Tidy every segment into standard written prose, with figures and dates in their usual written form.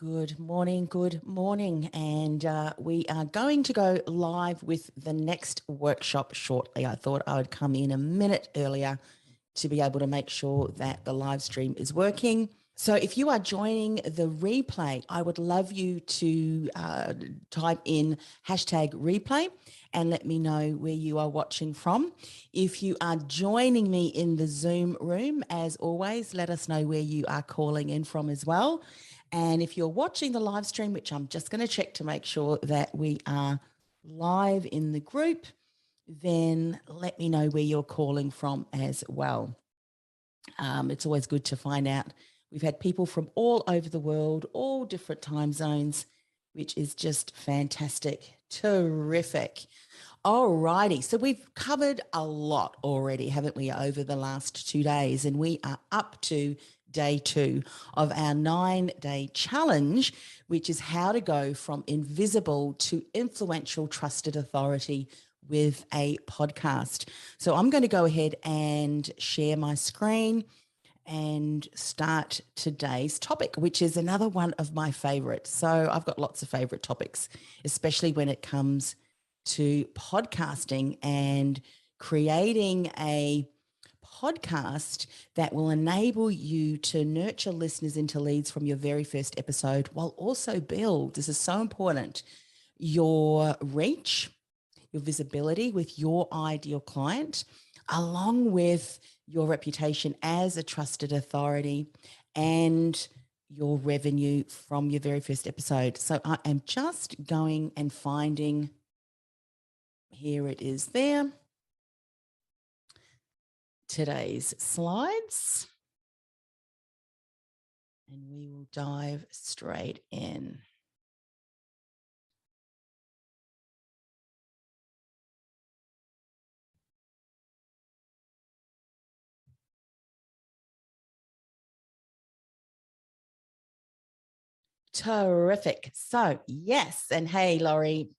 Good morning. And we are going to go live with the next workshop shortly. I thought I would come in a minute earlier to be able to make sure that the live stream is working. So if you are joining the replay, I would love you to type in #replay and let me know where you are watching from. If you are joining me in the Zoom room, as always, let us know where you are calling in from as well. And if you're watching the live stream, which I'm just going to check to make sure that we are live in the group, then let me know where you're calling from as well. It's always good to find out. We've had people from all over the world, all different time zones, which is just fantastic. Terrific. All righty. So we've covered a lot already, haven't we, over the last 2 days? And we are up to day 2 of our 9-day challenge, which is how to go from invisible to influential trusted authority with a podcast. So I'm going to go ahead and share my screen and start today's topic, which is another one of my favorites. So I've got lots of favorite topics, especially when it comes to podcasting and creating a podcast that will enable you to nurture listeners into leads from your very first episode, while also build, this is so important, your reach, your visibility with your ideal client, along with your reputation as a trusted authority and your revenue from your very first episode. So I am just going and finding, here it is there, today's slides, and we will dive straight in. Terrific. So yes, and hey, Laurie,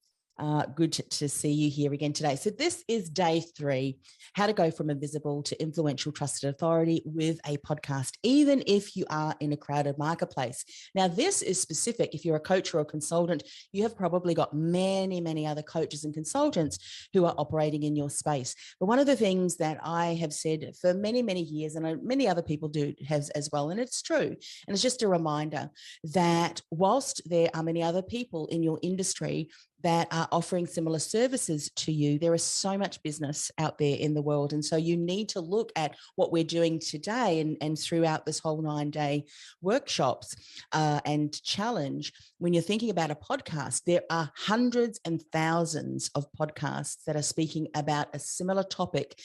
good to see you here again today. So this is day 3, how to go from invisible to influential trusted authority with a podcast, even if you are in a crowded marketplace. Now, this is specific. If you're a coach or a consultant, you have probably got many other coaches and consultants who are operating in your space. But one of the things that I have said for many years, and many other people do have as well, and it's true, and it's just a reminder that whilst there are many other people in your industry that are offering similar services to you, there is so much business out there in the world. And so you need to look at what we're doing today and throughout this whole 9-day workshops and challenge. When you're thinking about a podcast, there are hundreds and thousands of podcasts that are speaking about a similar topic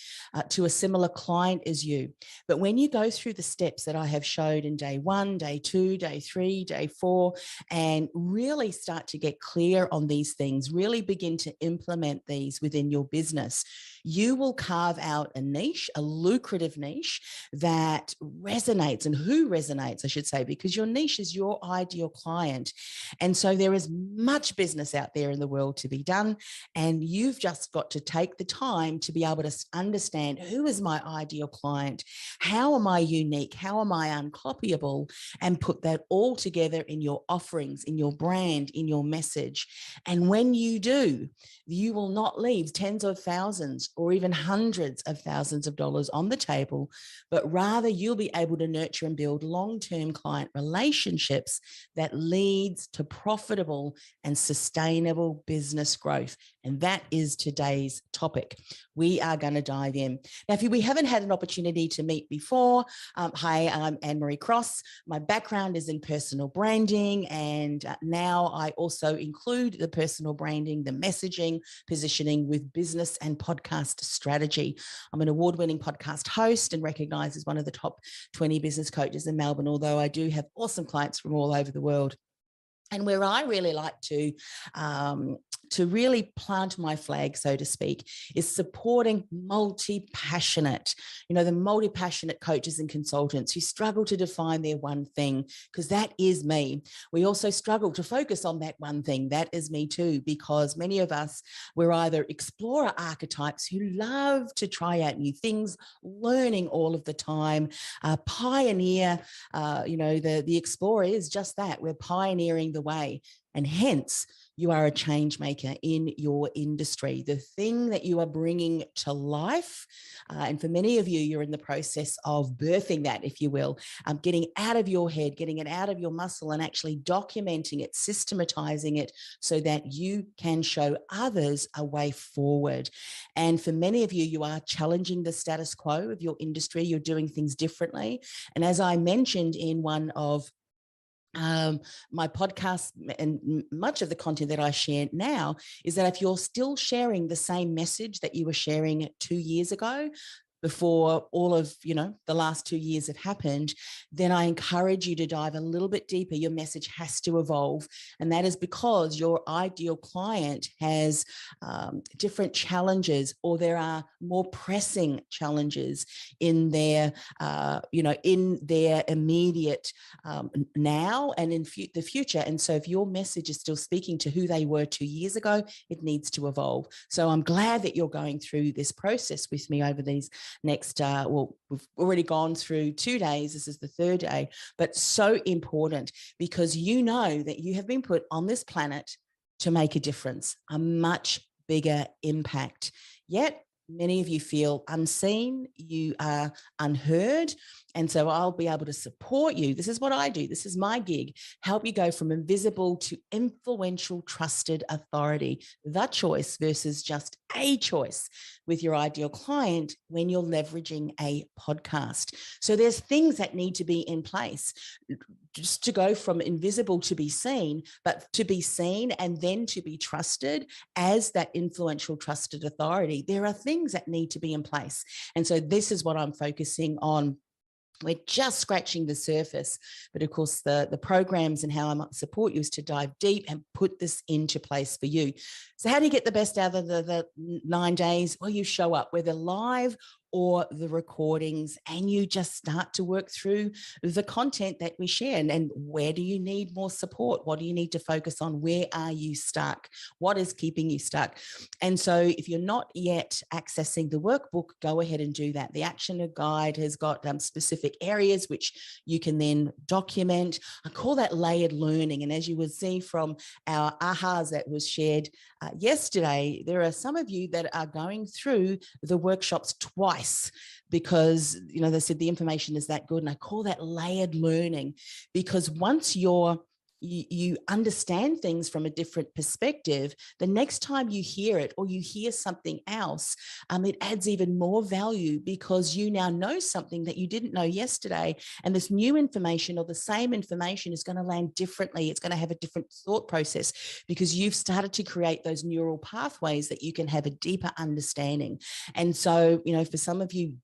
to a similar client as you. But when you go through the steps that I have showed in day 1, day 2, day 3, day 4, and really start to get clear on these things, really begin to implement these within your business, you will carve out a niche, a lucrative niche that resonates, and who resonates, I should say, because your niche is your ideal client. And so there is much business out there in the world to be done. And you've just got to take the time to be able to understand, who is my ideal client? How am I unique? How am I uncopyable? And put that all together in your offerings, in your brand, in your message. And when you do, you will not leave tens of thousands or even hundreds of thousands of dollars on the table, but rather you'll be able to nurture and build long-term client relationships that leads to profitable and sustainable business growth. And that is today's topic. We are going to dive in. Now, if we haven't had an opportunity to meet before, hi, I'm Anne-Marie Cross. My background is in personal branding, and now I also include the personal branding, the messaging, positioning with business and podcast strategy. I'm an award-winning podcast host and recognized as one of the top 20 business coaches in Melbourne, although I do have awesome clients from all over the world. And where I really like to really plant my flag, so to speak, is supporting multi-passionate, the multi-passionate coaches and consultants who struggle to define their one thing, because that is me. We also struggle to focus on that one thing. That is me too, because many of us, we're either explorer archetypes who love to try out new things, learning all of the time, pioneer, the explorer is just that. We're pioneering the way. And hence, you are a change maker in your industry. The thing that you are bringing to life, and for many of you, you're in the process of birthing that, if you will, getting out of your head, getting it out of your muscle, and actually documenting it, systematizing it so that you can show others a way forward. And for many of you, you are challenging the status quo of your industry. You're doing things differently. And as I mentioned in one of my podcast and much of the content that I share now, is that if you're still sharing the same message that you were sharing 2 years ago, before all of the last 2 years have happened, then I encourage you to dive a little bit deeper. Your message has to evolve, and that is because your ideal client has different challenges, or there are more pressing challenges in their in their immediate now and in the future. And so if your message is still speaking to who they were 2 years ago, it needs to evolve. So I'm glad that you're going through this process with me over these next, we've already gone through 2 days. This is the third day, but so important, because you know that you have been put on this planet to make a difference, a much bigger impact. Yet many of you feel unseen, you are unheard. And so I'll be able to support you. This is what I do. This is my gig. Help you go from invisible to influential, trusted authority. The choice versus just a choice with your ideal client when you're leveraging a podcast. So there's things that need to be in place just to go from invisible to be seen, but to be seen and then to be trusted as that influential, trusted authority. There are things that need to be in place. And so this is what I'm focusing on. We're just scratching the surface, but of course the programs and how I might support you is to dive deep and put this into place for you. So how do you get the best out of the 9 days? Well, you show up, whether live or the recordings, and you just start to work through the content that we share. And where do you need more support? What do you need to focus on? Where are you stuck? What is keeping you stuck? And so if you're not yet accessing the workbook, go ahead and do that. The action guide has got specific areas which you can then document. I call that layered learning. And as you will see from our ahas that was shared yesterday, there are some of you that are going through the workshops twice, because they said the information is that good. And I call that layered learning, because once you understand things from a different perspective, the next time you hear it or you hear something else, it adds even more value, because you now know something that you didn't know yesterday. And this new information or the same information is going to land differently. It's going to have a different thought process, because you've started to create those neural pathways that you can have a deeper understanding. And so, for some of you,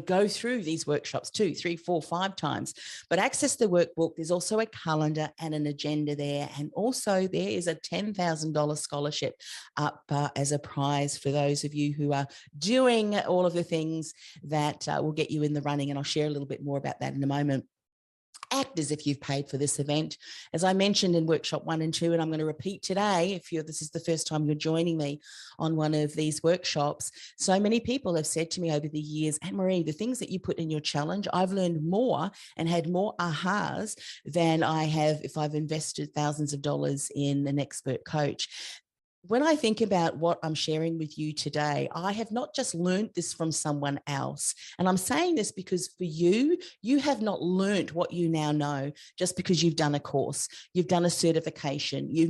go through these workshops 2, 3, 4, 5 times, but access the workbook. There's also a calendar and an agenda there. And also there is a $10,000 scholarship up as a prize for those of you who are doing all of the things that will get you in the running. And I'll share a little bit more about that in a moment. Act as if you've paid for this event. As I mentioned in workshop 1 and 2, and I'm going to repeat today, if this is the first time you're joining me on one of these workshops, so many people have said to me over the years, Anne-Marie, the things that you put in your challenge, I've learned more and had more ahas than I have if I've invested thousands of dollars in an expert coach. When I think about what I'm sharing with you today, I have not just learned this from someone else. And I'm saying this because for you, you have not learned what you now know just because you've done a course, you've done a certification, you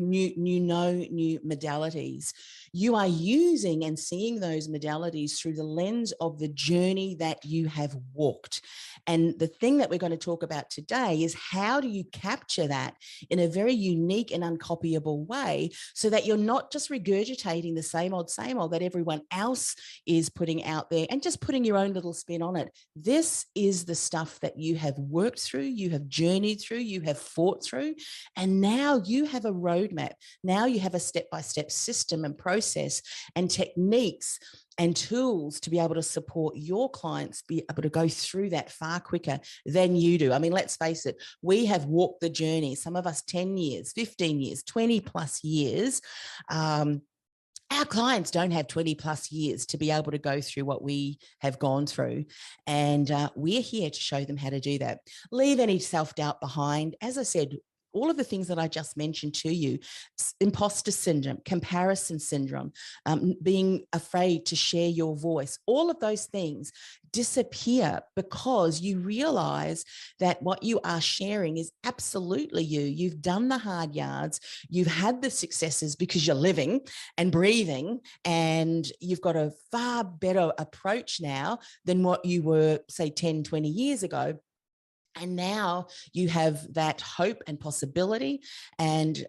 know new modalities. you are using and seeing those modalities through the lens of the journey that you have walked. And the thing that we're going to talk about today is how do you capture that in a very unique and uncopyable way so that you're not just regurgitating the same old that everyone else is putting out there and just putting your own little spin on it. This is the stuff that you have worked through, you have journeyed through, you have fought through, and now you have a roadmap. Now you have a step-by-step system and process and techniques and tools to be able to support your clients be able to go through that far quicker than you do. I mean, let's face it, we have walked the journey, some of us 10 years, 15 years, 20 plus years. Our clients don't have 20 plus years to be able to go through what we have gone through. And we're here to show them how to do that. Leave any self-doubt behind. As I said, all of the things that I just mentioned to you, imposter syndrome, comparison syndrome, being afraid to share your voice, all of those things disappear because you realize that what you are sharing is absolutely you. You've done the hard yards, you've had the successes because you're living and breathing, and you've got a far better approach now than what you were, say, 10, 20 years ago. And now you have that hope and possibility and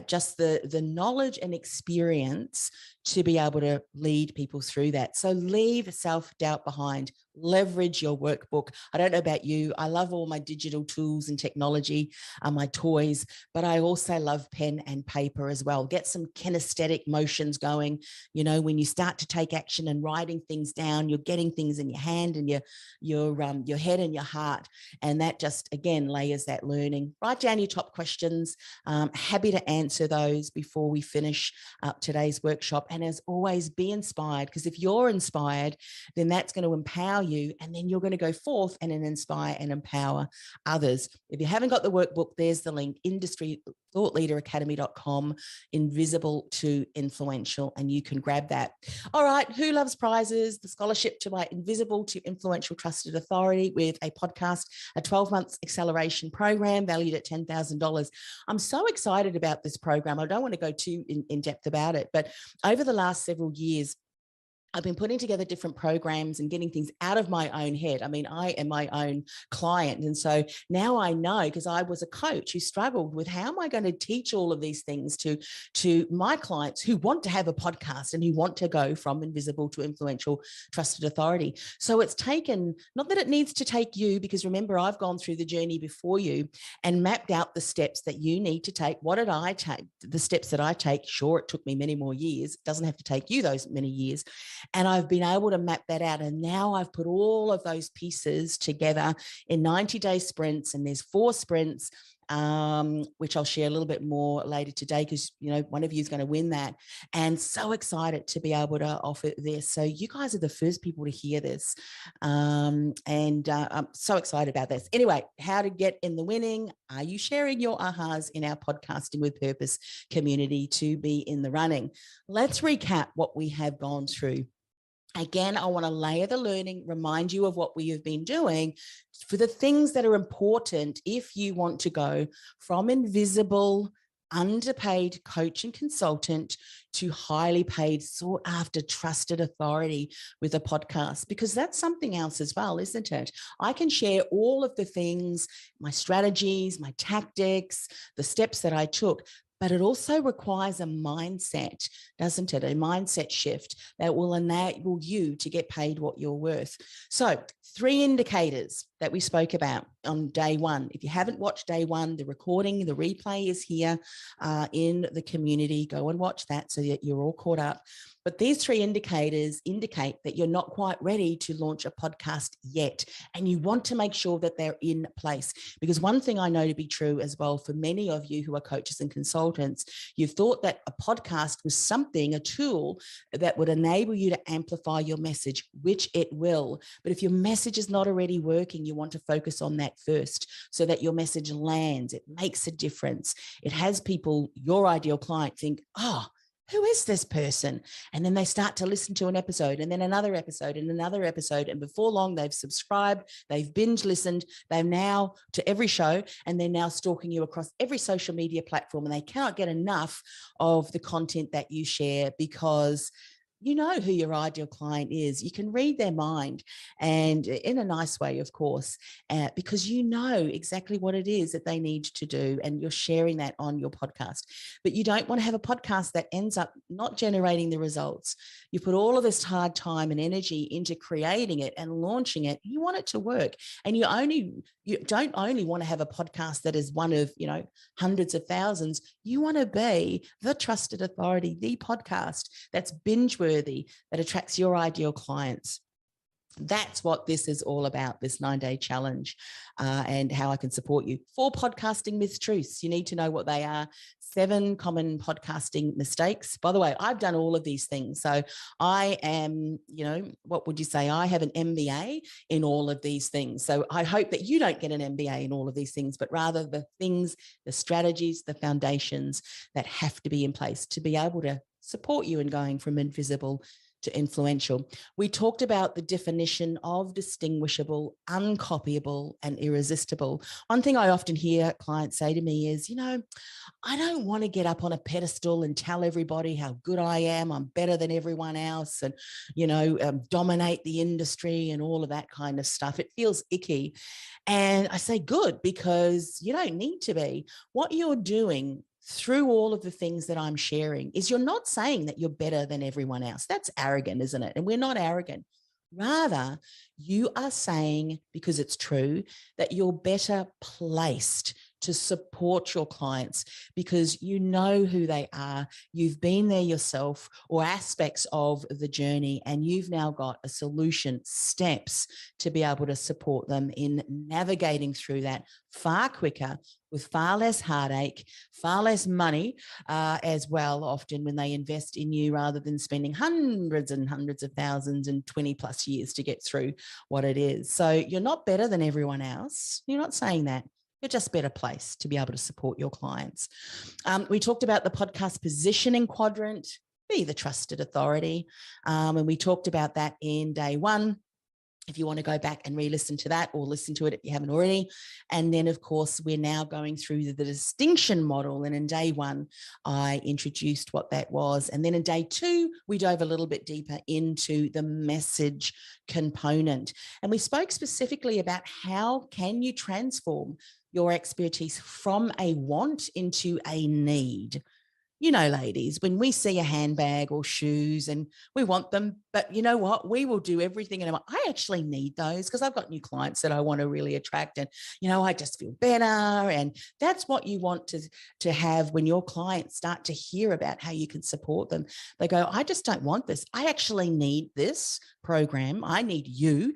just the knowledge and experience to be able to lead people through that. So leave self-doubt behind, leverage your workbook. I don't know about you. I love all my digital tools and technology, my toys, but I also love pen and paper as well. Get some kinesthetic motions going. You know, when you start to take action and writing things down, you're getting things in your hand and your head and your heart. And that just, again, layers that learning. Write down your top questions. Happy to answer those before we finish up today's workshop. And as always, be inspired, because if you're inspired, then that's going to empower you, and then you're going to go forth and inspire and empower others. If you haven't got the workbook, there's the link, industrythoughtleaderacademy.com, invisible to influential, and you can grab that. All right, who loves prizes? The scholarship to my invisible to influential trusted authority with a podcast, a 12-month acceleration program valued at $10,000. I'm so excited about this program. I don't want to go too in depth about it, but over the last several years, I've been putting together different programs and getting things out of my own head. I mean, I am my own client. And so now I know, because I was a coach who struggled with how am I going to teach all of these things to my clients who want to have a podcast and who want to go from invisible to influential trusted authority. So it's taken, not that it needs to take you, because remember, I've gone through the journey before you and mapped out the steps that you need to take. What did I take? The steps that I take, sure, it took me many more years. It doesn't have to take you those many years. And I've been able to map that out. And now I've put all of those pieces together in 90-day sprints. And there's 4 sprints, which I'll share a little bit more later today, because, you know, one of you is going to win that. And so excited to be able to offer this. So you guys are the first people to hear this. I'm so excited about this. Anyway, how to get in the winning. Are you sharing your ahas in our Podcasting with Purpose community to be in the running? Let's recap what we have gone through. Again, I want to layer the learning, remind you of what we have been doing for the things that are important if you want to go from invisible, underpaid coach and consultant to highly paid, sought after, trusted authority with a podcast, because that's something else as well, isn't it? I can share all of the things, my strategies, my tactics, the steps that I took, but it also requires a mindset, doesn't it? A mindset shift that will enable you to get paid what you're worth. So 3 indicators that we spoke about on day 1. If you haven't watched day 1, the recording, the replay is here in the community. Go and watch that so that you're all caught up. But these 3 indicators indicate that you're not quite ready to launch a podcast yet. And you want to make sure that they're in place. Because one thing I know to be true as well, for many of you who are coaches and consultants, you've thought that a podcast was something, a tool that would enable you to amplify your message, which it will. But if your message is not already working, you want to focus on that first so that your message lands. It makes a difference. It has people, your ideal client, think, oh, who is this person? And then they start to listen to an episode and then another episode and another episode. And before long, they've subscribed, they've binge listened, they're now to every show, and they're now stalking you across every social media platform. And they cannot get enough of the content that you share because you know who your ideal client is. You can read their mind, and in a nice way, of course, because you know exactly what it is that they need to do, and you're sharing that on your podcast. But you don't want to have a podcast that ends up not generating the results. You put all of this hard time and energy into creating it and launching it. You want it to work, and you don't only want to have a podcast that is one of, hundreds of thousands. You want to be the trusted authority, the podcast that's binge worthy, that attracts your ideal clients. That's what this is all about, this 9-day challenge, and how I can support you. 4 podcasting mistruths. You need to know what they are. 7 common podcasting mistakes. By the way, I've done all of these things. So I am, what would you say? I have an MBA in all of these things. So I hope that you don't get an MBA in all of these things, but rather the things, the strategies, the foundations that have to be in place to be able to support you in going from invisible to influential. We talked about the definition of distinguishable, uncopyable, and irresistible. One thing I often hear clients say to me is, I don't want to get up on a pedestal and tell everybody how good I am. I'm better than everyone else, and, dominate the industry and all of that kind of stuff. It feels icky. And I say, good, because you don't need to be. What you're doing through all of the things that I'm sharing is you're not saying that you're better than everyone else. That's arrogant, isn't it? And we're not arrogant. Rather, you are saying, because it's true, that you're better placed to support your clients because you know who they are, you've been there yourself, or aspects of the journey, and you've now got a solution, steps to be able to support them in navigating through that far quicker, with far less heartache, far less money as well, often when they invest in you, rather than spending hundreds and hundreds of thousands and 20 plus years to get through what it is. So you're not better than everyone else. You're not saying that. You're just better placed to be able to support your clients. We talked about the podcast positioning quadrant, be the trusted authority. And we talked about that in day 1. If you want to go back and re-listen to that, or listen to it if you haven't already. And then, of course, we're now going through the distinction model. And in day 1, I introduced what that was. And then in day 2, we dove a little bit deeper into the message component. And we spoke specifically about how can you transform your expertise from a want into a need. Ladies, when we see a handbag or shoes and we want them, but you know what? We will do everything. And I actually need those because I've got new clients that I want to really attract. And, I just feel better. And that's what you want to have when your clients start to hear about how you can support them. They go, I just don't want this. I actually need this program. I need you.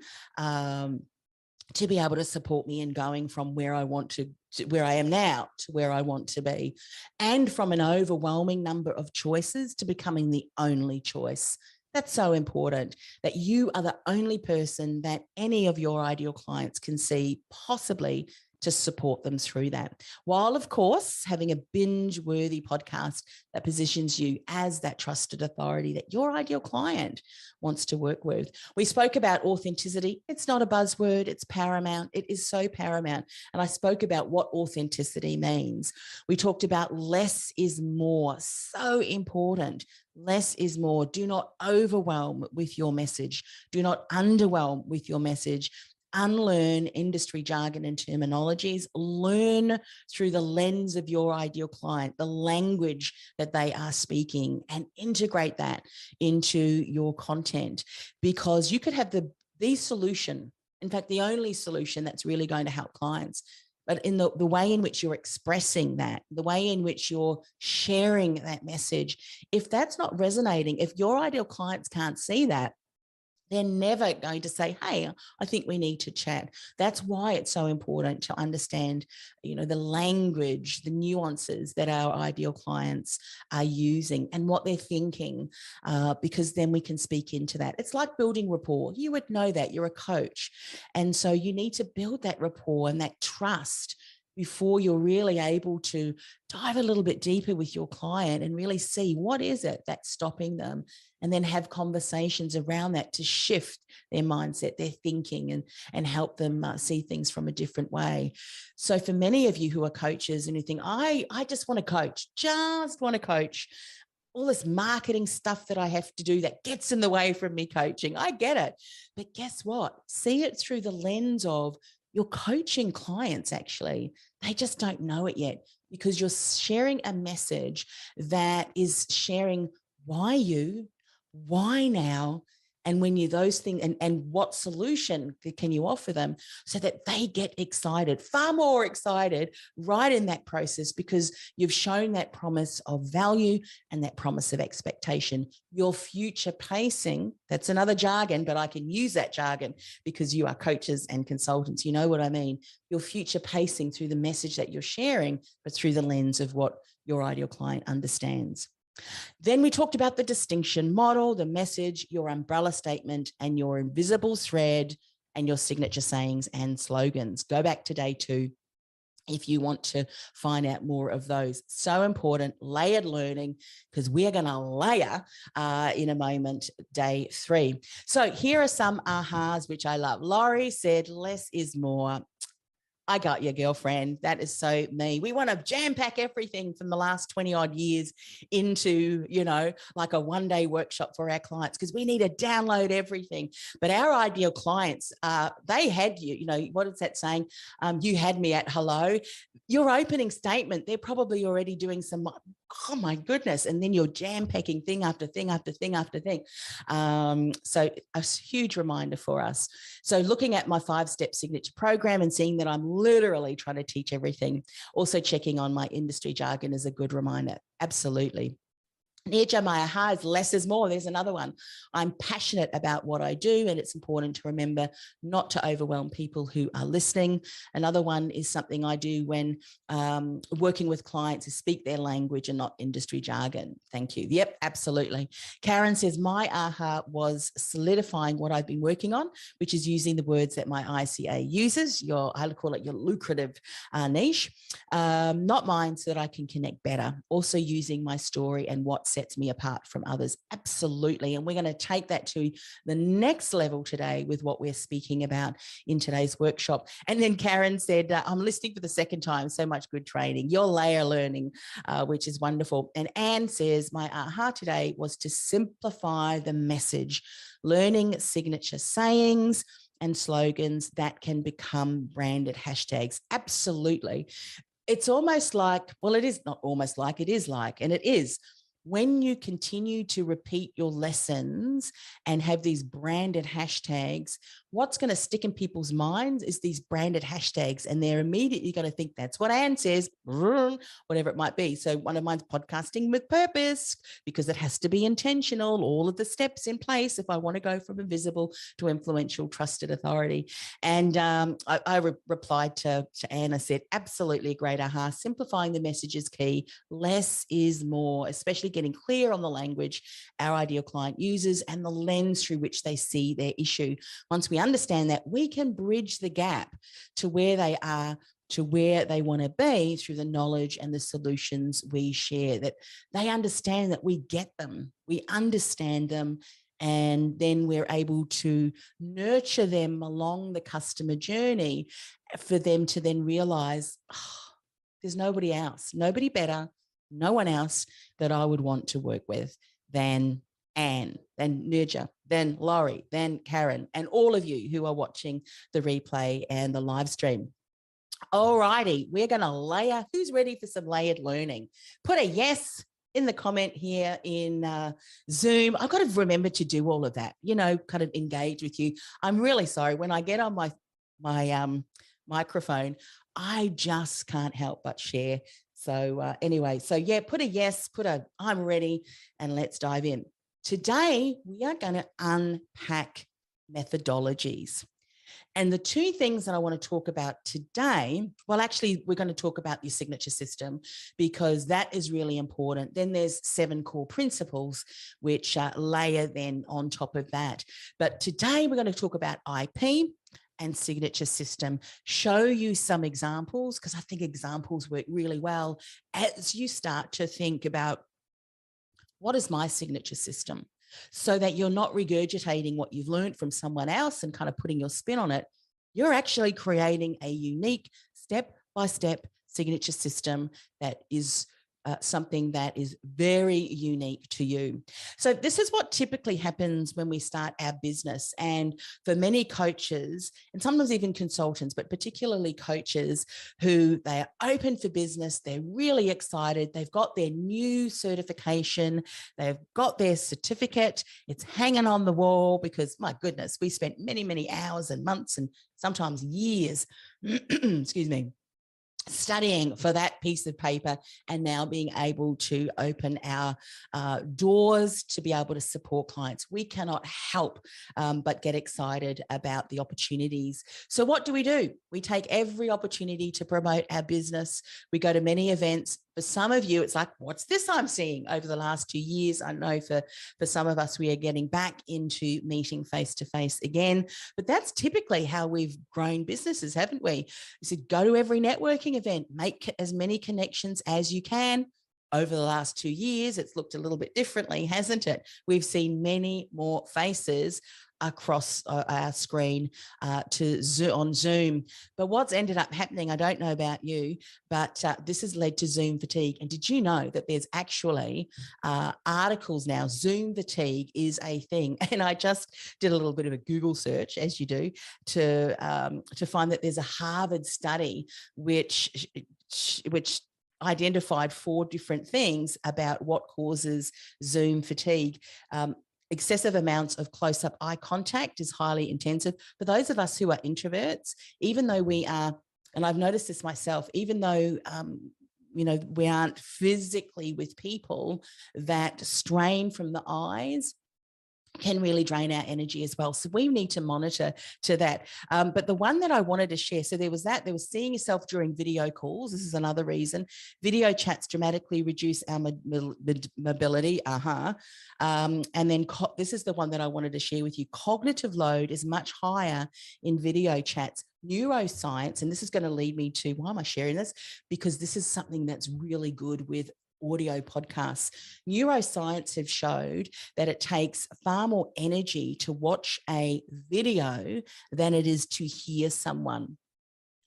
To be able to support me in going from where I want to where I am now to where I want to be, and from an overwhelming number of choices to becoming the only choice. That's so important, that you are the only person that any of your ideal clients can see possibly to support them through that. While, of course, having a binge-worthy podcast that positions you as that trusted authority that your ideal client wants to work with. We spoke about authenticity. It's not a buzzword. It's paramount. It is so paramount. And I spoke about what authenticity means. We talked about less is more. So important. Less is more. Do not overwhelm with your message. Do not underwhelm with your message. Unlearn industry jargon and terminologies. Learn through the lens of your ideal client, the language that they are speaking, and integrate that into your content, because you could have the solution, in fact, the only solution that's really going to help clients. But in the way in which you're expressing that, the way in which you're sharing that message, if that's not resonating, if your ideal clients can't see that, they're never going to say, hey, I think we need to chat. That's why it's so important to understand, the language, the nuances that our ideal clients are using and what they're thinking, because then we can speak into that. It's like building rapport. You would know that. You're a coach. And so you need to build that rapport and that trust before you're really able to dive a little bit deeper with your client and really see what is it that's stopping them, and then have conversations around that to shift their mindset, their thinking, and help them see things from a different way. So for many of you who are coaches and you think, I just want to coach, all this marketing stuff that I have to do that gets in the way from me coaching. I get it. But guess what? See it through the lens of your coaching clients, actually. They just don't know it yet, because you're sharing a message that is sharing why you, why now, and when you those things, and what solution can you offer them, so that they get excited, far more excited right in that process, because you've shown that promise of value and that promise of expectation. Your future pacing, that's another jargon, but I can use that jargon because you are coaches and consultants. You know what I mean? Your future pacing through the message that you're sharing, but through the lens of what your ideal client understands. Then we talked about the distinction model, the message, your umbrella statement, and your invisible thread, and your signature sayings and slogans. Go back to day 2 if you want to find out more of those. So important, layered learning, because we are going to layer in a moment, day 3. So here are some ahas, which I love. Laurie said, less is more. I got you, girlfriend. That is so me. We want to jam pack everything from the last 20 odd years into, like a one-day workshop for our clients, because we need to download everything. But our ideal clients, they had you, what is that saying? You had me at hello. Your opening statement, they're probably already doing some, oh my goodness. And then you're jam packing thing after thing after thing after thing. So a huge reminder for us. So looking at my 5-step signature program and seeing that I'm literally trying to teach everything. Also checking on my industry jargon is a good reminder. Absolutely. Nirja, my aha is less is more. There's another one. I'm passionate about what I do, and it's important to remember not to overwhelm people who are listening. Another one is something I do when working with clients is speak their language and not industry jargon. Thank you. Yep, absolutely. Karen says, my aha was solidifying what I've been working on, which is using the words that my ICA uses, I call it your lucrative niche, not mine, so that I can connect better. Also using my story and what sets me apart from others. Absolutely. And we're going to take that to the next level today with what we're speaking about in today's workshop. And then Karen said, I'm listening for the second time. So much good training. Your layer learning, which is wonderful. And Anne says, my aha today was to simplify the message, learning signature sayings and slogans that can become branded hashtags. Absolutely. It's almost like, well, it is not almost like, it is like, and it is. When you continue to repeat your lessons and have these branded hashtags, what's going to stick in people's minds is these branded hashtags, and they're immediately going to think that's what Anne says, whatever it might be. So one of mine's podcasting with purpose, because it has to be intentional, all of the steps in place if I want to go from invisible to influential, trusted authority. And I replied to Anne, I said, absolutely a great aha. Simplifying the message is key. Less is more, especially getting clear on the language our ideal client uses and the lens through which they see their issue. Once we understand that, we can bridge the gap to where they are, to where they want to be, through the knowledge and the solutions we share, that they understand that we get them, we understand them, and then we're able to nurture them along the customer journey for them to then realize, there's nobody else, nobody better, no one else that I would want to work with than Anne, then Nirja, then Laurie, then Karen, and all of you who are watching the replay and the live stream. All righty, we're going to layer. Who's ready for some layered learning? Put a yes in the comment here in Zoom. I've got to remember to do all of that, kind of engage with you. I'm really sorry. When I get on my microphone, I just can't help but share. So anyway, so yeah, put a yes, put a I'm ready, and let's dive in. Today, we are going to unpack methodologies. And the two things that I want to talk about today, well, actually, we're going to talk about your signature system, because that is really important. Then there's 7 core principles, which layer then on top of that. But today, we're going to talk about IP and signature system, show you some examples, because I think examples work really well as you start to think about, what is my signature system? So that you're not regurgitating what you've learned from someone else and kind of putting your spin on it. You're actually creating a unique step-by-step signature system that is something that is very unique to you. So this is what typically happens when we start our business. And for many coaches, and sometimes even consultants, but particularly coaches, who they are open for business, they're really excited, they've got their new certification, they've got their certificate, it's hanging on the wall, because my goodness, we spent many, many hours and months and sometimes years, excuse me, studying for that piece of paper, and now being able to open our doors to be able to support clients. We cannot help but get excited about the opportunities. So what do? We take every opportunity to promote our business. We go to many events. For some of you, it's like, what's this I'm seeing over the last 2 years? I know for some of us, we are getting back into meeting face-to-face again, but that's typically how we've grown businesses, haven't we? We said, go to every networking event, make as many connections as you can. Over the last 2 years, it's looked a little bit differently, hasn't it? We've seen many more faces across our screen on Zoom. But what's ended up happening, I don't know about you, but this has led to Zoom fatigue. And did you know that there's actually articles now? Zoom fatigue is a thing. And I just did a little bit of a Google search, as you do, to find that there's a Harvard study which identified 4 different things about what causes Zoom fatigue. Excessive amounts of close-up eye contact is highly intensive. For those of us who are introverts, even though we are, and I've noticed this myself, even though we aren't physically with people, that strain from the eyes can really drain our energy as well. So we need to monitor to that. But the one that I wanted to share, so there was seeing yourself during video calls. This is another reason. Video chats dramatically reduce our mobility. And then this is the one that I wanted to share with you. Cognitive load is much higher in video chats. Neuroscience, and this is going to lead me to, why am I sharing this? Because this is something that's really good with audio podcasts. Neuroscience have showed that it takes far more energy to watch a video than it is to hear someone,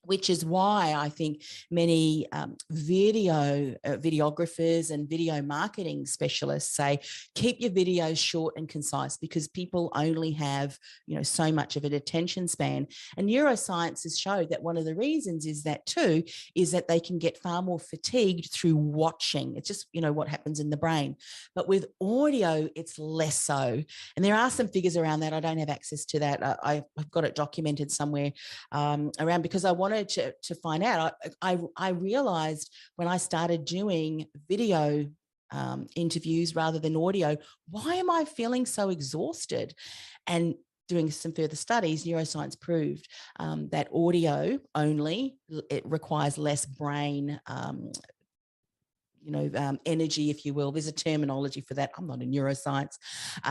which is why I think many videographers and video marketing specialists say, keep your videos short and concise, because people only have, so much of an attention span. And neuroscience has showed that one of the reasons is that they can get far more fatigued through watching. It's just, what happens in the brain. But with audio, it's less so. And there are some figures around that. I don't have access to that. I've got it documented somewhere around, because I wanted to find out. I realized when I started doing video interviews rather than audio, why am I feeling so exhausted? And doing some further studies, neuroscience proved that audio only, it requires less brain energy, if you will. There's a terminology for that. I'm not a neuroscience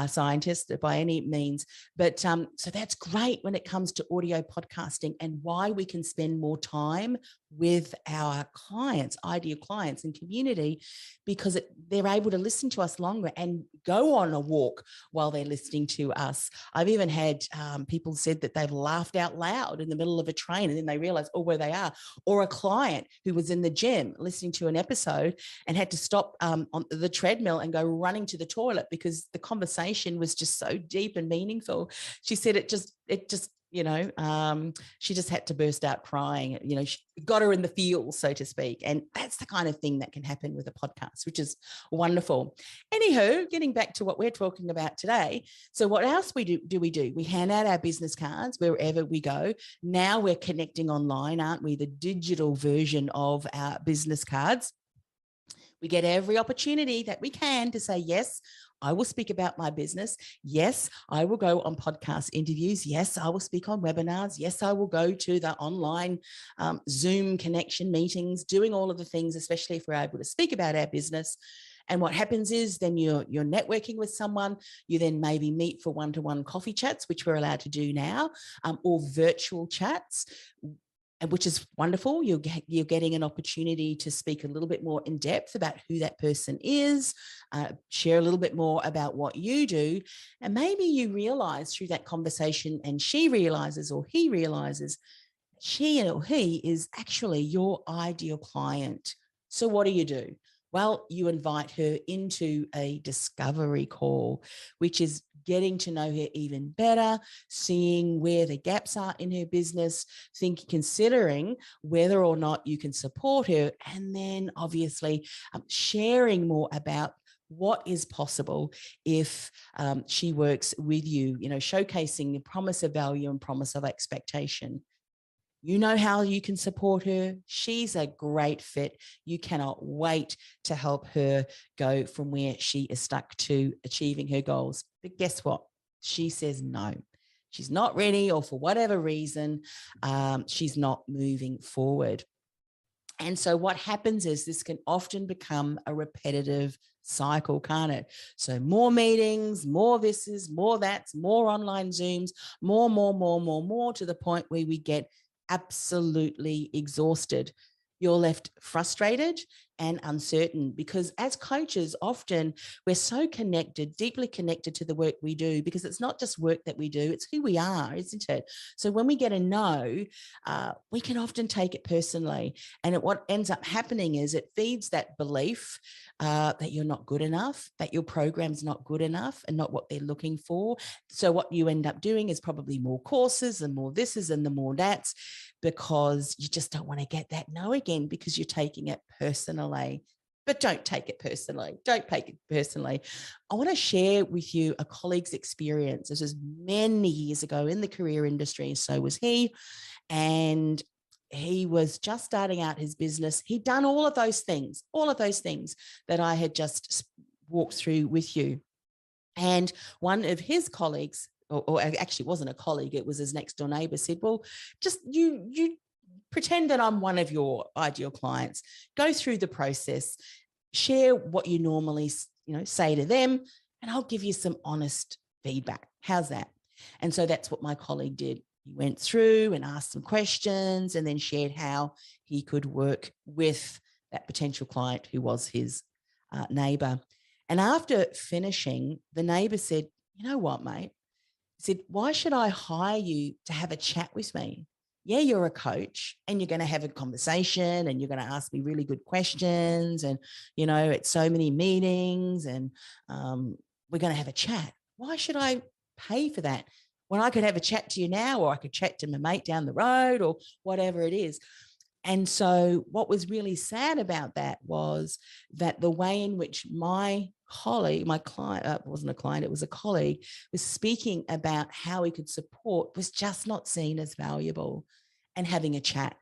scientist by any means, but so that's great when it comes to audio podcasting, and why we can spend more time with our clients, ideal clients and community, because they're able to listen to us longer and go on a walk while they're listening to us. I've even had people said that they've laughed out loud in the middle of a train, and then they realize, where they are. Or a client who was in the gym listening to an episode and had to stop on the treadmill and go running to the toilet because the conversation was just so deep and meaningful. She said it just she just had to burst out crying. She got her in the feels, so to speak. And that's the kind of thing that can happen with a podcast, which is wonderful. Anywho, getting back to what we're talking about today. So what else we do? We hand out our business cards wherever we go. Now we're connecting online, aren't we? The digital version of our business cards. We get every opportunity that we can to say, yes, I will speak about my business. Yes, I will go on podcast interviews. Yes, I will speak on webinars. Yes, I will go to the online Zoom connection meetings, doing all of the things, especially if we're able to speak about our business. And what happens is then you're networking with someone. You then maybe meet for one-to-one coffee chats, which we're allowed to do now, or virtual chats, which is wonderful. You're getting an opportunity to speak a little bit more in depth about who that person is, share a little bit more about what you do. And maybe you realize through that conversation, and she realizes or he realizes, she or he is actually your ideal client. So what do? Well, you invite her into a discovery call, which is getting to know her even better, seeing where the gaps are in her business, considering whether or not you can support her, and then obviously sharing more about what is possible if she works with you, showcasing the promise of value and promise of expectation. You know how you can support her. She's a great fit. You cannot wait to help her go from where she is stuck to achieving her goals. But guess what? She says no. She's not ready, or for whatever reason, she's not moving forward. And so what happens is this can often become a repetitive cycle, can't it? So more meetings, more thises, more that's, more online Zooms, more, to the point where we get absolutely exhausted. You're left frustrated and uncertain, because as coaches, often we're so connected, deeply connected to the work we do, because it's not just work that we do, it's who we are, isn't it? So when we get a no, we can often take it personally. And what ends up happening is it feeds that belief that you're not good enough, that your program's not good enough and not what they're looking for. So what you end up doing is probably more courses and more thises and the more that's, because you just don't want to get that no again, because you're taking it personally. But don't take it personally. Don't take it personally. I want to share with you a colleague's experience. This was many years ago in the career industry, and so was he. And he was just starting out his business. He'd done all of those things that I had just walked through with you. And one of his colleagues, or actually wasn't a colleague, it was his next door neighbor, said, well, just you pretend that I'm one of your ideal clients, go through the process, share what you normally, say to them, and I'll give you some honest feedback. How's that? And so that's what my colleague did. He went through and asked some questions and then shared how he could work with that potential client who was his neighbor. And after finishing, the neighbor said, you know what, mate? He said, why should I hire you to have a chat with me? Yeah, you're a coach and you're going to have a conversation and you're going to ask me really good questions. And, it's so many meetings and we're going to have a chat. Why should I pay for that when I could have a chat to you now, or I could chat to my mate down the road, or whatever it is? And so what was really sad about that was that the way in which my client, wasn't a client, it was a colleague, was speaking about how he could support was just not seen as valuable, and having a chat.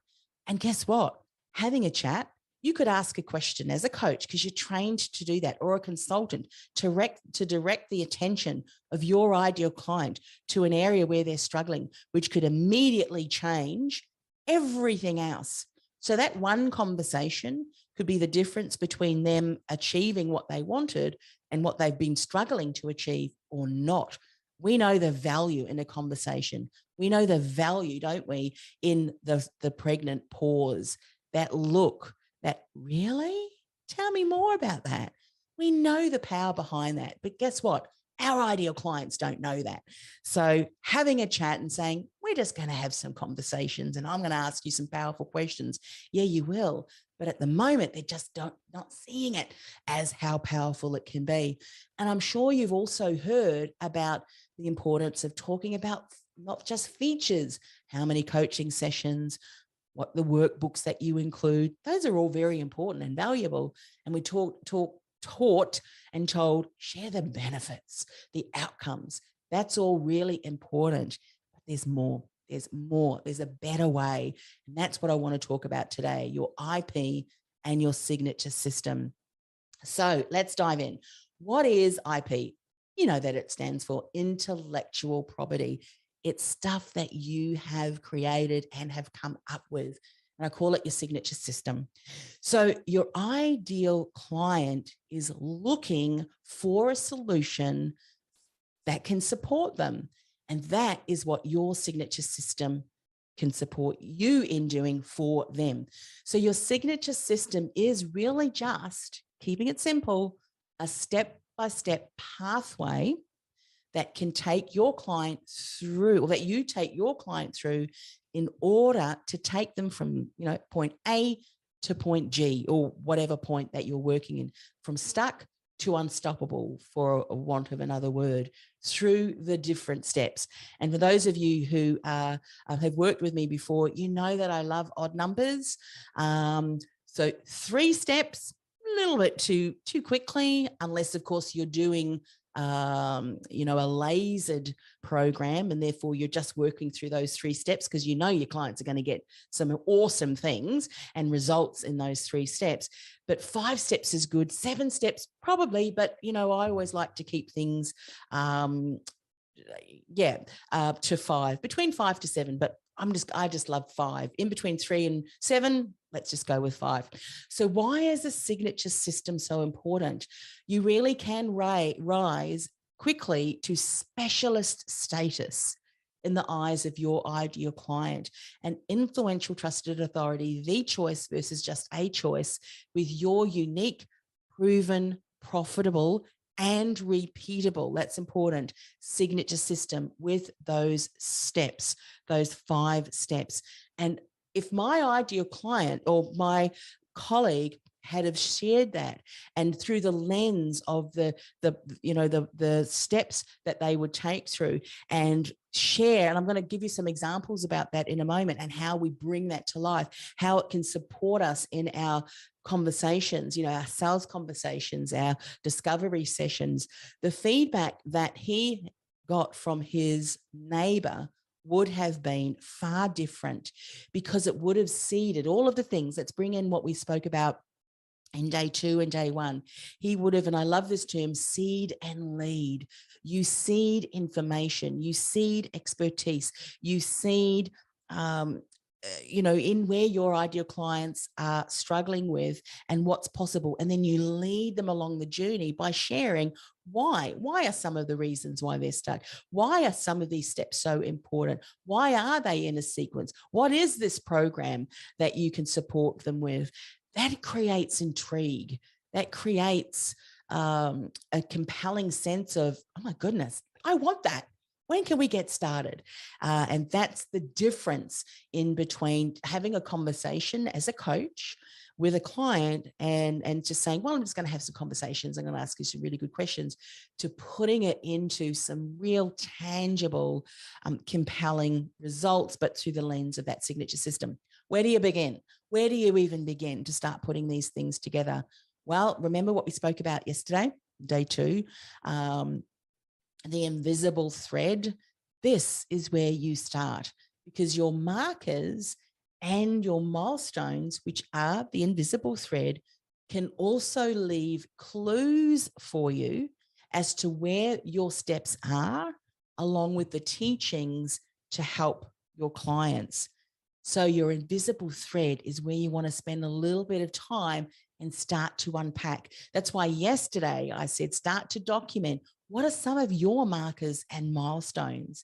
And guess what? Having a chat, you could ask a question as a coach, because you're trained to do that, or a consultant to direct the attention of your ideal client to an area where they're struggling, which could immediately change everything else. So that one conversation could be the difference between them achieving what they wanted and what they've been struggling to achieve or not. We know the value in a conversation. We know the value, don't we, in the pregnant pause, that look, that really? Tell me more about that. We know the power behind that. But guess what? Our ideal clients don't know that. So having a chat and saying, we're just going to have some conversations and I'm going to ask you some powerful questions. Yeah, you will. But at the moment, they're just not seeing it as how powerful it can be. And I'm sure you've also heard about the importance of talking about not just features, how many coaching sessions, what the workbooks that you include. Those are all very important and valuable. And we taught and told, share the benefits, the outcomes. That's all really important. But there's more. There's a better way. And that's what I want to talk about today, your IP and your signature system. So let's dive in. What is IP? You know that it stands for intellectual property. It's stuff that you have created and have come up with. And I call it your signature system. So your ideal client is looking for a solution that can support them. And that is what your signature system can support you in doing for them. So your signature system is really just, keeping it simple, a step-by-step pathway that can take your client through, or that you take your client through, in order to take them from, point A to point G, or whatever point that you're working in, from stuck to unstoppable, for a want of another word, through the different steps. And for those of you who have worked with me before, you know that I love odd numbers. So 3 steps, a little bit too quickly, unless of course you're doing a lasered program, and therefore you're just working through those 3 steps because you know your clients are going to get some awesome things and results in those 3 steps. But 5 steps is good, 7 steps probably, but I always like to keep things to 5, between 5 to 7, but I just love 5. In between 3 and 7, let's just go with 5. So why is a signature system so important? You really can rise quickly to specialist status in the eyes of your ideal client. An influential trusted authority, the choice versus just a choice, with your unique, proven, profitable, and repeatable, that's important, signature system with those steps, those 5 steps. And if my ideal client or my colleague had have shared that, and through the lens of the steps that they would take through and share, and I'm going to give you some examples about that in a moment, and how we bring that to life, how it can support us in our conversations, our sales conversations, our discovery sessions. The feedback that he got from his neighbor would have been far different, because it would have seeded all of the things. Let's bring in what we spoke about in day 2 and day 1. He would have, and I love this term, seed and lead. You seed information, you seed expertise, you seed in where your ideal clients are struggling with and what's possible. And then you lead them along the journey by sharing why are some of the reasons why they're stuck? Why are some of these steps so important? Why are they in a sequence? What is this program that you can support them with? That creates intrigue. That creates a compelling sense of, oh my goodness, I want that. When can we get started? And that's the difference in between having a conversation as a coach with a client and just saying, well, I'm just going to have some conversations. I'm going to ask you some really good questions, to putting it into some real tangible, compelling results, but through the lens of that signature system. Where do you begin? Where do you even begin to start putting these things together? Well, remember what we spoke about yesterday, day 2, the invisible thread. This is where you start, because your markers and your milestones, which are the invisible thread, can also leave clues for you as to where your steps are, along with the teachings to help your clients. So your invisible thread is where you want to spend a little bit of time and start to unpack. That's why yesterday I said, start to document what are some of your markers and milestones.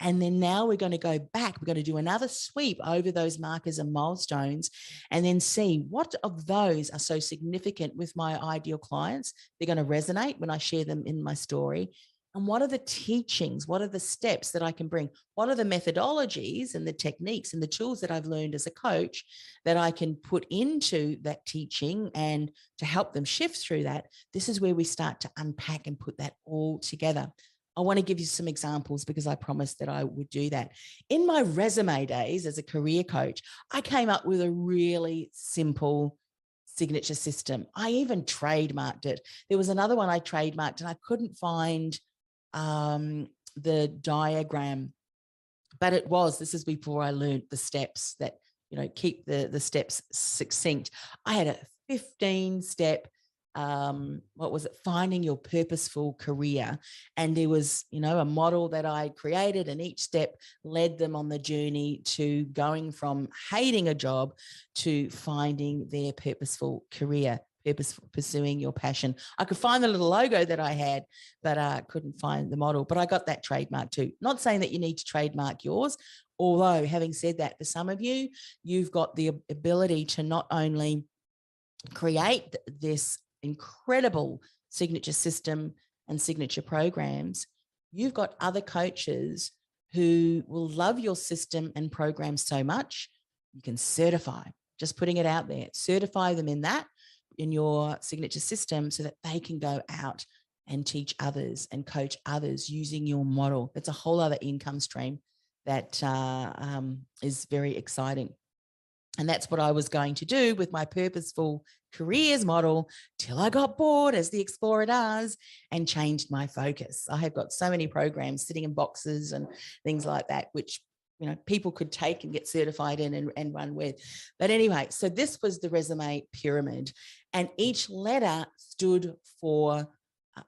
And then now we're going to go back. We're going to do another sweep over those markers and milestones, and then see what of those are so significant with my ideal clients. They're going to resonate when I share them in my story. And what are the teachings? What are the steps that I can bring? What are the methodologies and the techniques and the tools that I've learned as a coach that I can put into that teaching and to help them shift through that? This is where we start to unpack and put that all together. I want to give you some examples because I promised that I would do that. In my resume days as a career coach, I came up with a really simple signature system. I even trademarked it. There was another one I trademarked and I couldn't find the diagram, but this is before I learned the steps that, keep the steps succinct. I had a 15-step what was it? Finding your purposeful career. And there was, a model that I created, and each step led them on the journey to going from hating a job to finding their purposeful career, pursuing your passion. I could find the little logo that I had, but I couldn't find the model. But I got that trademark too. Not saying that you need to trademark yours, although having said that, for some of you, you've got the ability to not only create this incredible signature system and signature programs, you've got other coaches who will love your system and program so much, you can certify, just putting it out there, certify them in your signature system so that they can go out and teach others and coach others using your model. That's a whole other income stream that is very exciting. And that's what I was going to do with my purposeful careers model till I got bored, as the explorer does, and changed my focus. I have got so many programs sitting in boxes and things like that, which people could take and get certified in and run with. But anyway, so this was the resume pyramid, and each letter stood for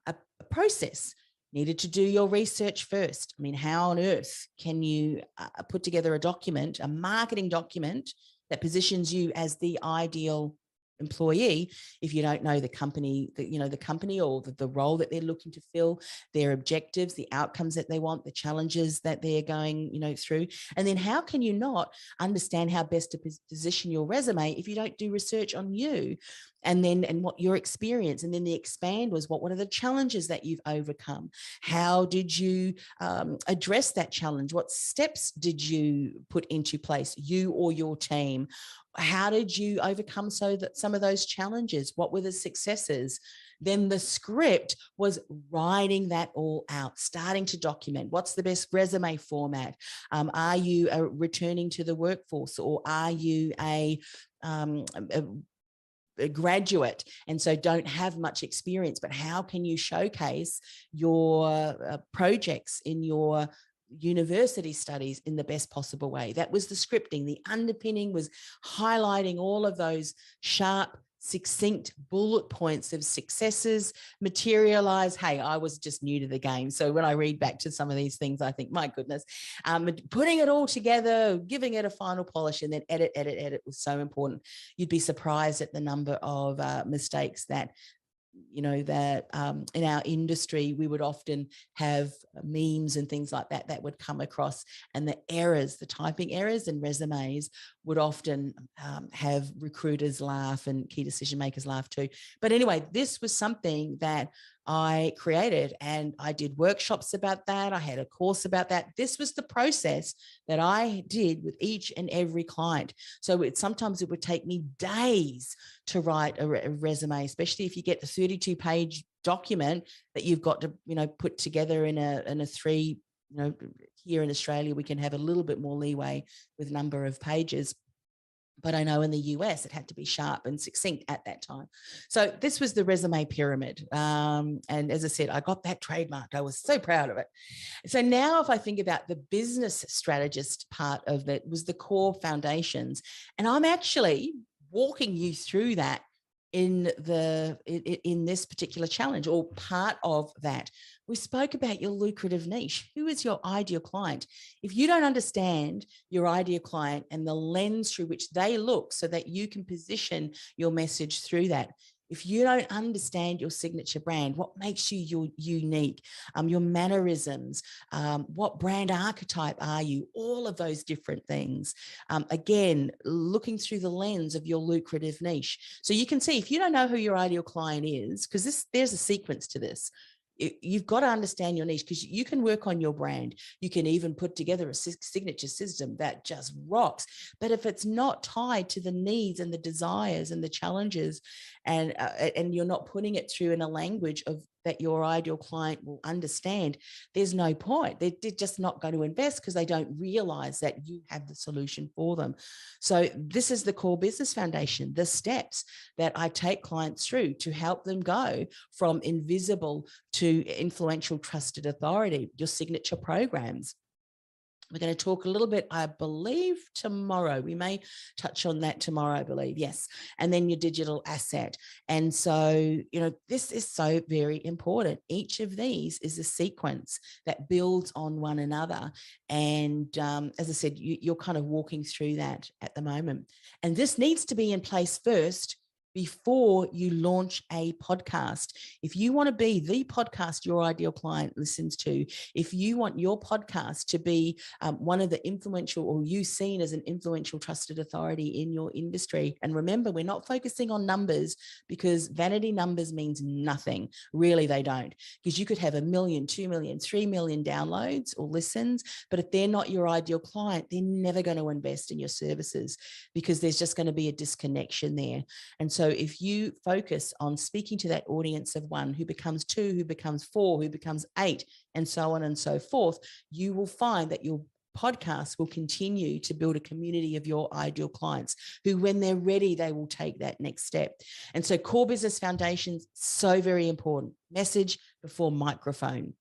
a process. Needed to do your research first. I mean, how on earth can you put together a document, a marketing document that positions you as the ideal employee if you don't know the company, the company or the role that they're looking to fill, their objectives, the outcomes that they want, the challenges that they're going, through. And then how can you not understand how best to position your resume if you don't do research on you and what your experience? And then the expand was what are the challenges that you've overcome? How did you address that challenge? What steps did you put into place, you or your team? How did you overcome some of those challenges? What were the successes? Then the script was writing that all out, starting to document. What's the best resume format? Are you returning to the workforce, or are you a graduate and so don't have much experience? But how can you showcase your projects in your university studies in the best possible way? That was the scripting. The underpinning was highlighting all of those sharp, succinct bullet points of successes materialize. Hey, I was just new to the game, so when I read back to some of these things, I think, my goodness, putting it all together, giving it a final polish, and then edit was so important. You'd be surprised at the number of mistakes that that in our industry we would often have memes and things like that would come across, and the typing errors and resumes would often have recruiters laugh and key decision makers laugh too. But anyway, this was something that I created, and I did workshops about that. I had a course about that. This was the process that I did with each and every client. So sometimes it would take me days to write a resume, especially if you get the 32-page document that you've got to, put together in a 3, here in Australia, we can have a little bit more leeway with number of pages. But I know in the US, it had to be sharp and succinct at that time. So this was the resume pyramid. And as I said, I got that trademarked. I was so proud of it. So now if I think about the business strategist part of it, was the core foundations. And I'm actually walking you through that in this particular challenge, or part of that. We spoke about your lucrative niche. Who is your ideal client? If you don't understand your ideal client and the lens through which they look so that you can position your message through that, if you don't understand your signature brand, what makes you unique, your mannerisms, what brand archetype are you, all of those different things. Again, looking through the lens of your lucrative niche. So you can see, if you don't know who your ideal client is, because there's a sequence to this. You've got to understand your niche, because you can work on your brand. You can even put together a signature system that just rocks. But if it's not tied to the needs and the desires and the challenges, and you're not putting it through in a language that your ideal client will understand, there's no point. They're just not going to invest, because they don't realize that you have the solution for them. So this is the core business foundation, the steps that I take clients through to help them go from invisible to influential, trusted authority, your signature programs. We're going to talk a little bit, I believe, tomorrow. We may touch on that tomorrow, I believe. Yes. And then your digital asset. And so, this is so very important. Each of these is a sequence that builds on one another. And as I said, you're kind of walking through that at the moment. And this needs to be in place first before you launch a podcast. If you want to be the podcast your ideal client listens to, if you want your podcast to be one of the influential, or you seen as an influential, trusted authority in your industry. And remember, we're not focusing on numbers, because vanity numbers means nothing. Really, they don't. Because you could have 1 million, 2 million, 3 million downloads or listens, but if they're not your ideal client, they're never going to invest in your services, because there's just going to be a disconnection there. And so if you focus on speaking to that audience of 1 who becomes 2, who becomes 4, who becomes 8, and so on and so forth, you will find that your podcast will continue to build a community of your ideal clients who, when they're ready, they will take that next step. And so core business foundations, so very important. Message before microphone.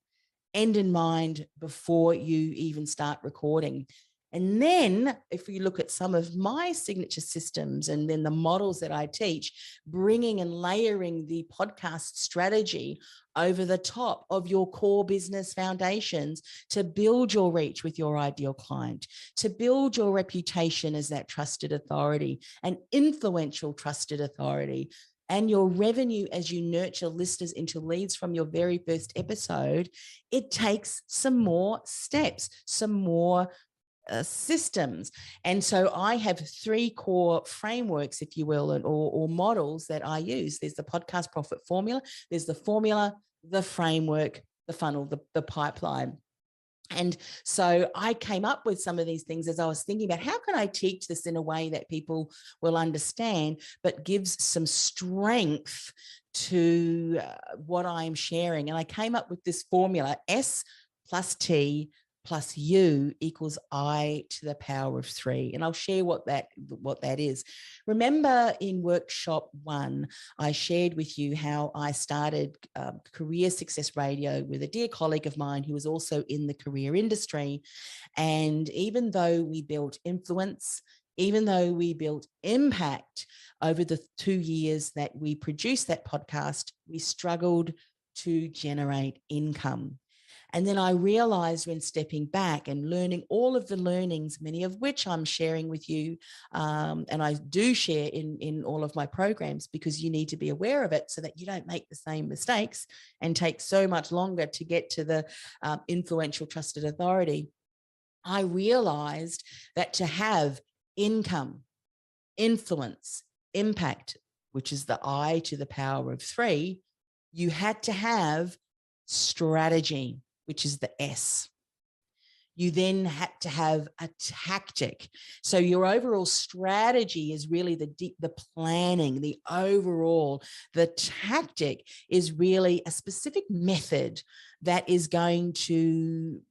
End in mind before you even start recording. And then if you look at some of my signature systems and then the models that I teach, bringing and layering the podcast strategy over the top of your core business foundations to build your reach with your ideal client, to build your reputation as that trusted authority, an influential trusted authority, and your revenue as you nurture listeners into leads from your very first episode. It takes some more steps, some more systems. And so I have 3 core frameworks, if you will, or models that I use. There's the podcast profit formula, there's the formula, the framework, the funnel, the pipeline. And so I came up with some of these things as I was thinking about how can I teach this in a way that people will understand, but gives some strength to what I'm sharing. And I came up with this formula: S plus T plus U equals I to the power of 3. And I'll share what that is. Remember in workshop 1, I shared with you how I started Career Success Radio with a dear colleague of mine who was also in the career industry. And even though we built influence, even though we built impact over the 2 years that we produced that podcast, we struggled to generate income. And then I realized, when stepping back and learning all of the learnings, many of which I'm sharing with you, and I do share in all of my programs, because you need to be aware of it so that you don't make the same mistakes and take so much longer to get to the influential trusted authority. I realized that to have income, influence, impact, which is the I to the power of 3, you had to have strategy, which is the S. You then had to have a tactic. So your overall strategy is really the planning, the overall. The tactic is really a specific method that is going to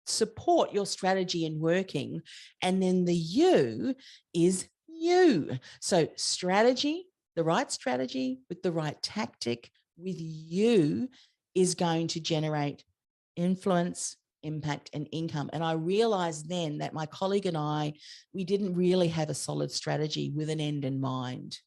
support your strategy in working. And then the U is you. So strategy, the right strategy with the right tactic with you is going to generate influence, impact, and income. And I realized then that my colleague and I, we didn't really have a solid strategy with an end in mind.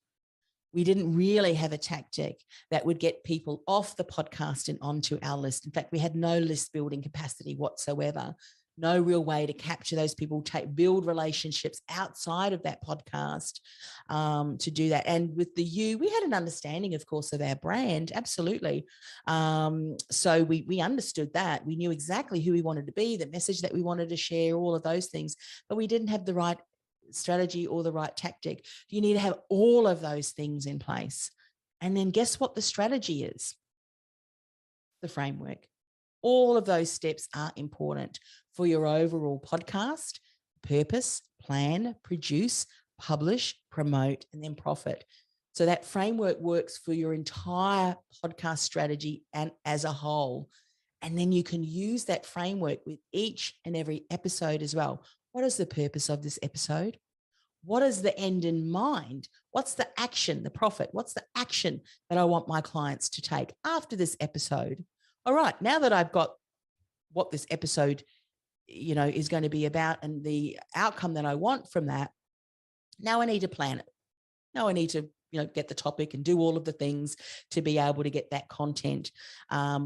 We didn't really have a tactic that would get people off the podcast and onto our list. In fact, we had no list building capacity whatsoever. No real way to capture those people, build relationships outside of that podcast to do that. And with the U, we had an understanding, of course, of our brand, absolutely. So we understood that. We knew exactly who we wanted to be, the message that we wanted to share, all of those things, but we didn't have the right strategy or the right tactic. You need to have all of those things in place. And then guess what the strategy is? The framework. All of those steps are important for your overall podcast: purpose, plan, produce, publish, promote, and then profit. So that framework works for your entire podcast strategy and as a whole. And then you can use that framework with each and every episode as well. What is the purpose of this episode? What is the end in mind? What's the action, the profit? What's the action that I want my clients to take after this episode? All right, now that I've got what this episode is going to be about and the outcome that I want from that. Now I need to plan it. Now I need to, get the topic and do all of the things to be able to get that content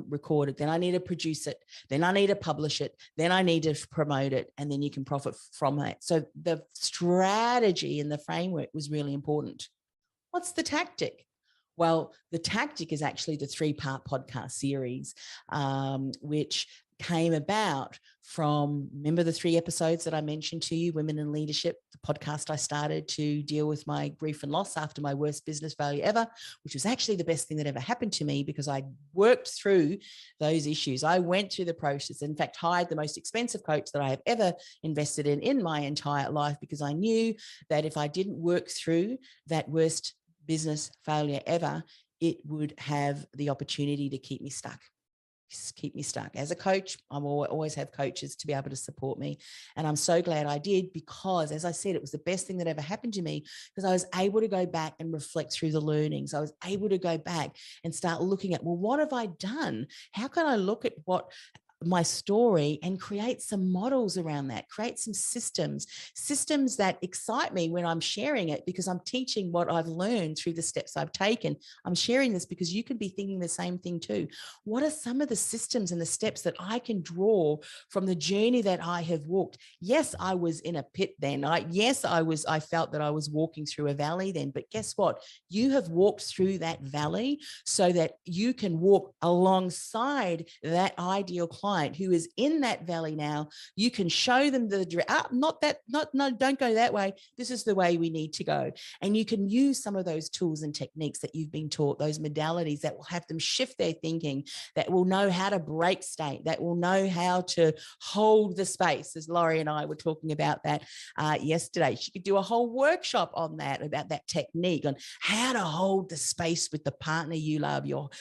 recorded. Then I need to produce it. Then I need to publish it. Then I need to promote it. And then you can profit from that. So the strategy and the framework was really important. What's the tactic? Well, the tactic is actually the 3-part podcast series, which came about from, remember the 3 episodes that I mentioned to you, Women in Leadership, the podcast I started to deal with my grief and loss after my worst business failure ever, which was actually the best thing that ever happened to me because I worked through those issues. I went through the process, in fact, hired the most expensive coach that I have ever invested in my entire life, because I knew that if I didn't work through that worst business failure ever, it would have the opportunity to keep me stuck. As a coach, I always have coaches to be able to support me. And I'm so glad I did, because as I said, it was the best thing that ever happened to me, because I was able to go back and reflect through the learnings. I was able to go back and start looking at, well, what have I done? How can I look at my story and create some models around that, create some systems that excite me when I'm sharing it, because I'm teaching what I've learned through the steps I've taken. I'm sharing this because you could be thinking the same thing too. What are some of the systems and the steps that I can draw from the journey that I have walked? Yes, I was in a pit then. I felt that I was walking through a valley then, but guess what? You have walked through that valley so that you can walk alongside that ideal client who is in that valley now. You can show them don't go that way. This is the way we need to go. And you can use some of those tools and techniques that you've been taught, those modalities that will have them shift their thinking, that will know how to break state, that will know how to hold the space, as Laurie and I were talking about that yesterday. She could do a whole workshop on that, about that technique on how to hold the space with the partner you love, your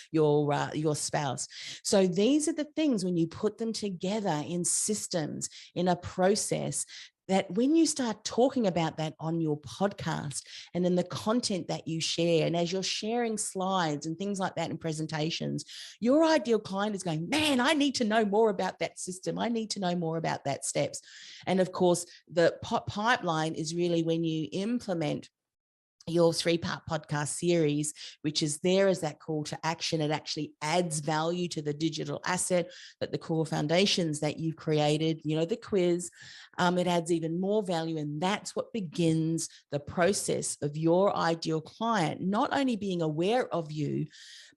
spouse. So these are the things, when you put them together in systems, in a process, that when you start talking about that on your podcast and in the content that you share, and as you're sharing slides and things like that in presentations, your ideal client is going, man, I need to know more about that system. I need to know more about that steps. And of course, the pipeline is really when you implement your 3-part podcast series, which is there as that call to action. It actually adds value to the digital asset, that the core foundations that you've created, the quiz, it adds even more value. And that's what begins the process of your ideal client, not only being aware of you,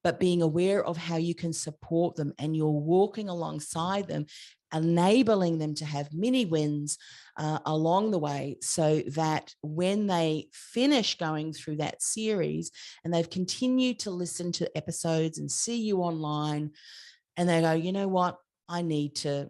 but being aware of how you can support them. And you're walking alongside them, enabling them to have mini wins along the way, so that when they finish going through that series and they've continued to listen to episodes and see you online, and they go, you know what? I need to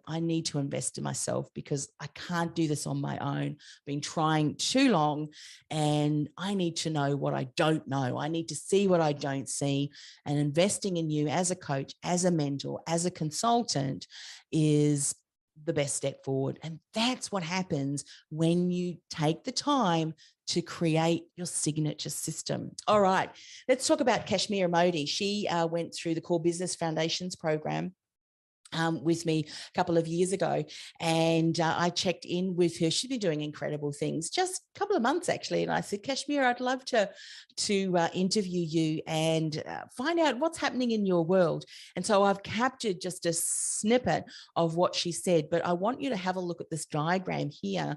invest in myself, because I can't do this on my own. I've been trying too long, and I need to know what I don't know. I need to see what I don't see. And investing in you as a coach, as a mentor, as a consultant is the best step forward. And that's what happens when you take the time to create your signature system. All right, let's talk about Kashmir Modi. She went through the Core Business Foundations program with me a couple of years ago, and I checked in with her. She'd been doing incredible things, just a couple of months actually, and I said, Kashmir, I'd love to interview you and find out what's happening in your world. And so I've captured just a snippet of what she said, but I want you to have a look at this diagram here,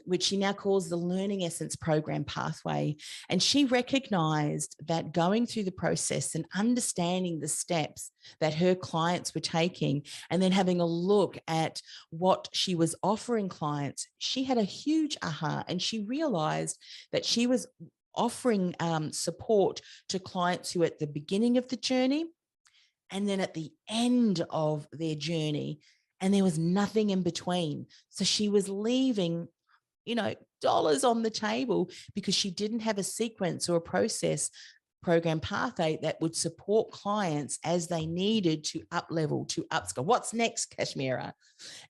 which she now calls the Learning Essence Program Pathway. And she recognized that going through the process and understanding the steps that her clients were taking, and then having a look at what she was offering clients, she had a huge aha, and she realized that she was offering support to clients who are at the beginning of the journey and then at the end of their journey, and there was nothing in between. So she was leaving, dollars on the table, because she didn't have a sequence or a process program pathway that would support clients as they needed to up level, to upskill. What's next, Kashmira?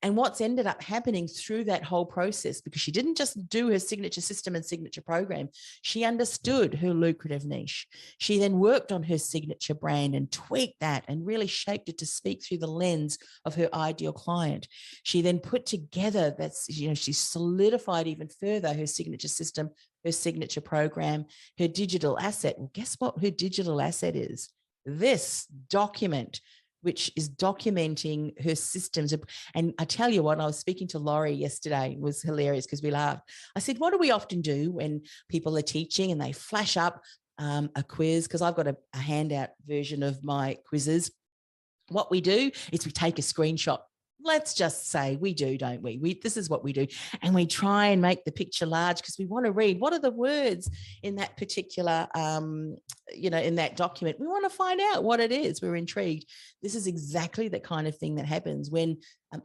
And what's ended up happening through that whole process, because she didn't just do her signature system and signature program, she understood her lucrative niche. She then worked on her signature brand and tweaked that and really shaped it to speak through the lens of her ideal client. She then put together she solidified even further her signature system, her signature program, her digital asset. Well, guess what her digital asset is? This document, which is documenting her systems. And I tell you what, I was speaking to Laurie yesterday, it was hilarious because we laughed. I said, what do we often do when people are teaching and they flash up a quiz? Because I've got a handout version of my quizzes. What we do is we take a screenshot. Let's just say we do, don't we? This is what we do. And we try and make the picture large because we want to read what are the words in that particular, in that document. We want to find out what it is. We're intrigued. This is exactly the kind of thing that happens when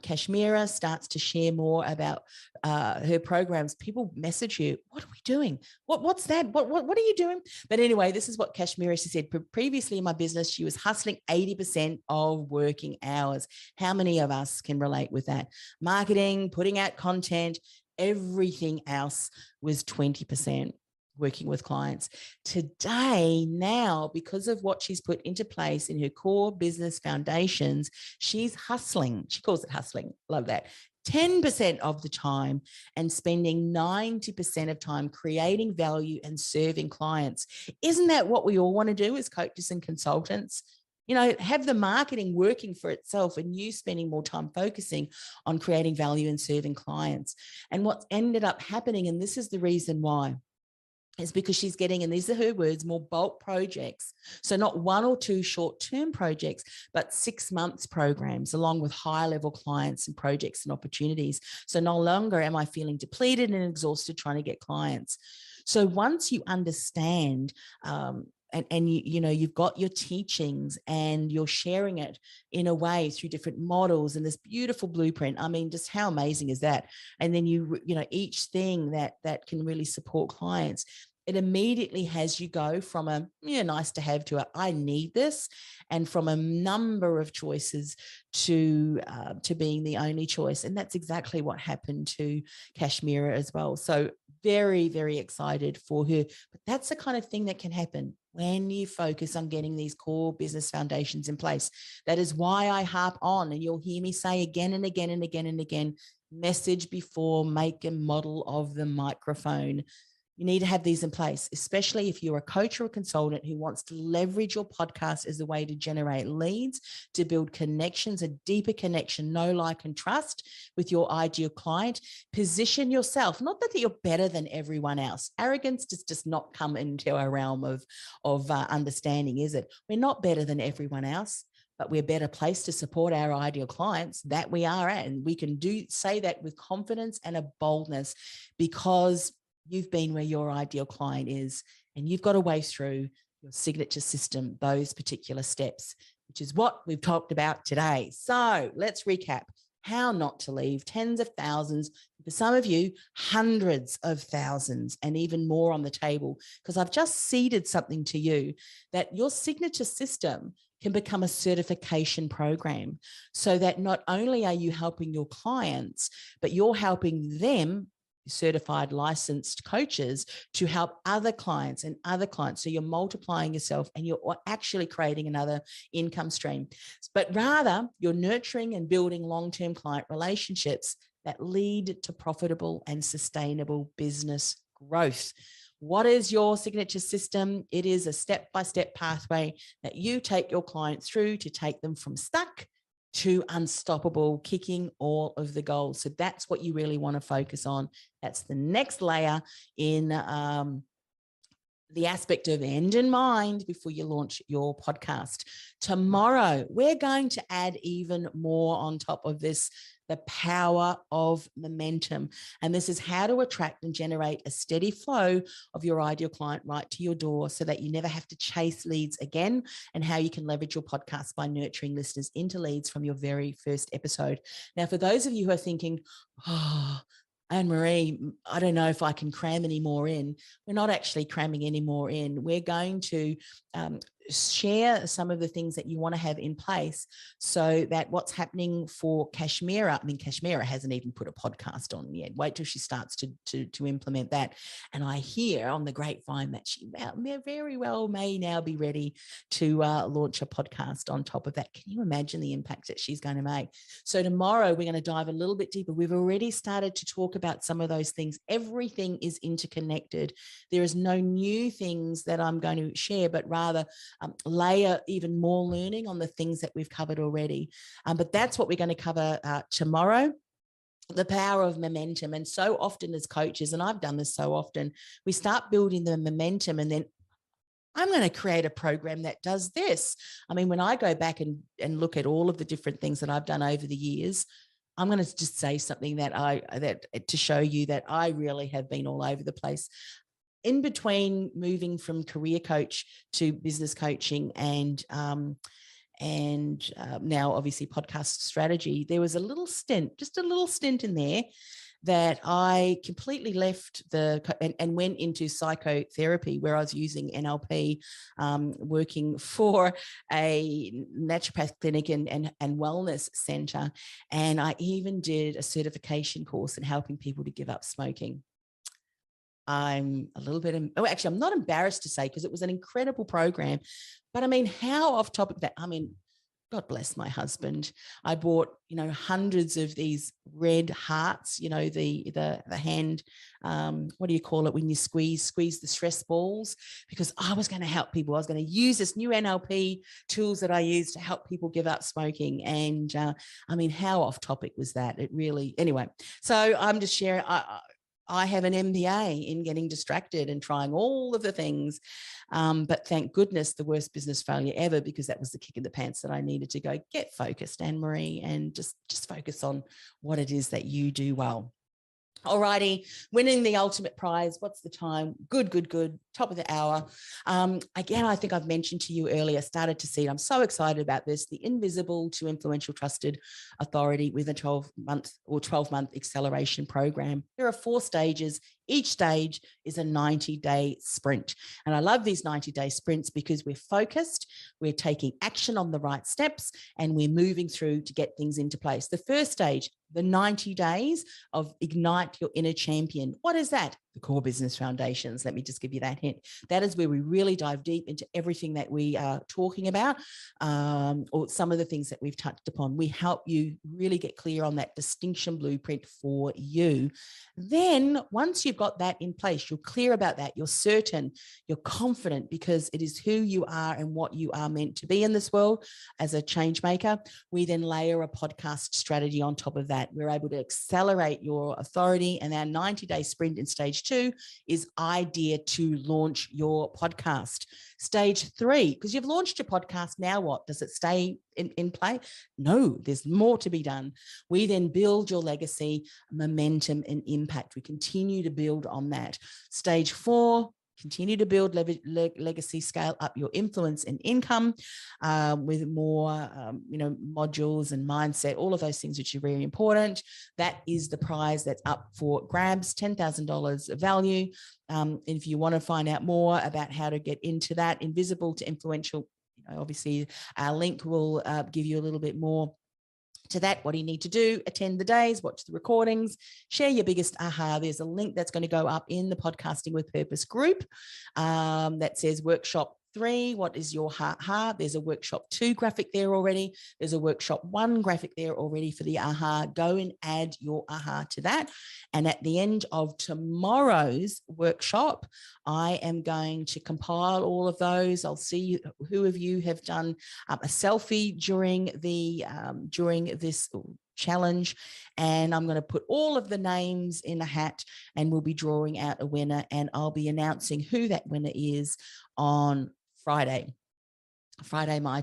Kashmira starts to share more about her programs. People message you, what are we doing? What's that? What are you doing? But anyway, this is what Kashmira, she said, previously in my business, she was hustling 80% of working hours. How many of us can relate with that? Marketing, putting out content, everything else was 20%. Working with clients. Today, now, because of what she's put into place in her core business foundations, she's hustling. She calls it hustling. Love that. 10% of the time and spending 90% of time creating value and serving clients. Isn't that what we all want to do as coaches and consultants? Have the marketing working for itself and you spending more time focusing on creating value and serving clients. And what's ended up happening, and this is the reason why, is because she's getting, and these are her words, more bulk projects. So not 1 or 2 short-term projects, but 6 months programs along with high-level clients and projects and opportunities. So no longer am I feeling depleted and exhausted trying to get clients. So once you understand, and you've got your teachings and you're sharing it in a way through different models and this beautiful blueprint. I mean, just how amazing is that? And then each thing that can really support clients, it immediately has you go from a nice to have to a I need this, and from a number of choices to being the only choice. And that's exactly what happened to Kashmira as well. So very, very excited for her. But that's the kind of thing that can happen when you focus on getting these core business foundations in place. That is why I harp on, and you'll hear me say again and again and again and again, message before, make a model of the microphone. You need to have these in place, especially if you're a coach or a consultant who wants to leverage your podcast as a way to generate leads, to build connections, a deeper connection, know, like, and trust with your ideal client. Position yourself, not that you're better than everyone else. Arrogance does just not come into our realm of understanding, is it? We're not better than everyone else, but we're better placed to support our ideal clients that we are at. And we can say that with confidence and a boldness, because you've been where your ideal client is, and you've got a way through your signature system, those particular steps, which is what we've talked about today. So let's recap. How not to leave tens of thousands, for some of you, hundreds of thousands, and even more on the table, because I've just seeded something to you that your signature system can become a certification program, so that not only are you helping your clients, but you're helping them, certified licensed coaches, to help other clients and other clients. So you're multiplying yourself and you're actually creating another income stream. But rather, you're nurturing and building long-term client relationships that lead to profitable and sustainable business growth. What is your signature system? It is a step-by-step pathway that you take your clients through to take them from stuck to unstoppable, kicking all of the goals. So that's what you really want to focus on. That's the next layer in the aspect of end in mind before you launch your podcast. Tomorrow, we're going to add even more on top of this, the power of momentum. And this is how to attract and generate a steady flow of your ideal client right to your door, so that you never have to chase leads again, and how you can leverage your podcast by nurturing listeners into leads from your very first episode. Now, for those of you who are thinking, Anne-Marie, I don't know if I can cram any more in. We're not actually cramming any more in. We're going to share some of the things that you want to have in place so that what's happening for Kashmira, I mean, Kashmira hasn't even put a podcast on yet. Wait till she starts to implement that. And I hear on the grapevine that she very well may now be ready to launch a podcast on top of that. Can you imagine the impact that she's going to make? So tomorrow we're going to dive a little bit deeper. We've already started to talk about some of those things. Everything is interconnected. There is no new things that I'm going to share, but rather layer even more learning on the things that we've covered already. But that's what we're going to cover tomorrow. The power of momentum. And so often as coaches, and I've done this so often, we start building the momentum and then I'm going to create a program that does this. I mean, when I go back and look at all of the different things that I've done over the years, I'm going to just say something that to show you that I really have been all over the place. In between moving from career coach to business coaching and now obviously podcast strategy, there was just a little stint in there that I completely left and went into psychotherapy, where I was using NLP, working for a naturopath clinic and wellness center. And I even did a certification course in helping people to give up smoking. I'm a little bit, I'm not embarrassed to say, because it was an incredible program, but I mean, how off topic that, I mean, God bless my husband. I bought, hundreds of these red hearts, the hand, what do you call it when you squeeze the stress balls? Because I was going to help people. I was going to use this new NLP tools that I use to help people give up smoking. And I mean, how off topic was that? It really, anyway. So I'm just sharing. I have an MBA in getting distracted and trying all of the things. But thank goodness, the worst business failure ever, because that was the kick in the pants that I needed to go get focused, Anne-Marie, and just focus on what it is that you do well. Alrighty, winning the ultimate prize. What's the time? Good. Top of the hour. Again, I think I've mentioned to you earlier, started to see it. I'm so excited about this. The Invisible to Influential Trusted Authority with a 12-month acceleration program. There are 4 stages. Each stage is a 90-day sprint. And I love these 90-day sprints because we're focused, we're taking action on the right steps, and we're moving through to get things into place. The first stage, the 90 days of Ignite Your Inner Champion. What is that? The Core Business Foundations. Let me just give you that hint. That is where we really dive deep into everything that we are talking about, or some of the things that we've touched upon. We help you really get clear on that distinction blueprint for you. Then once you've got that in place, you're clear about that, you're certain, you're confident, because it is who you are and what you are meant to be in this world as a change maker. We then layer a podcast strategy on top of that. We're able to accelerate your authority, and our 90-day sprint in stage 2 is idea to launch your podcast. Stage 3, because you've launched your podcast, now what? Does it stay in play? No, there's more to be done. We then build your legacy, momentum, and impact. We continue to build on that. Stage 4, continue to build legacy, scale up your influence and income with more, modules and mindset, all of those things which are very important. That is the prize that's up for grabs, $10,000 value. And if you want to find out more about how to get into that, Invisible to Influential, obviously our link will give you a little bit more to that. What do you need to do? Attend the days, watch the recordings, share your biggest aha. There's a link that's going to go up in the Podcasting with Purpose group that says workshop 3, what is your aha? There's a workshop 2 graphic there already. There's a workshop 1 graphic there already for the aha. Go and add your aha to that. And at the end of tomorrow's workshop, I am going to compile all of those. I'll see who of you have done a selfie during this challenge, and I'm going to put all of the names in a hat, and we'll be drawing out a winner, and I'll be announcing who that winner is on Friday my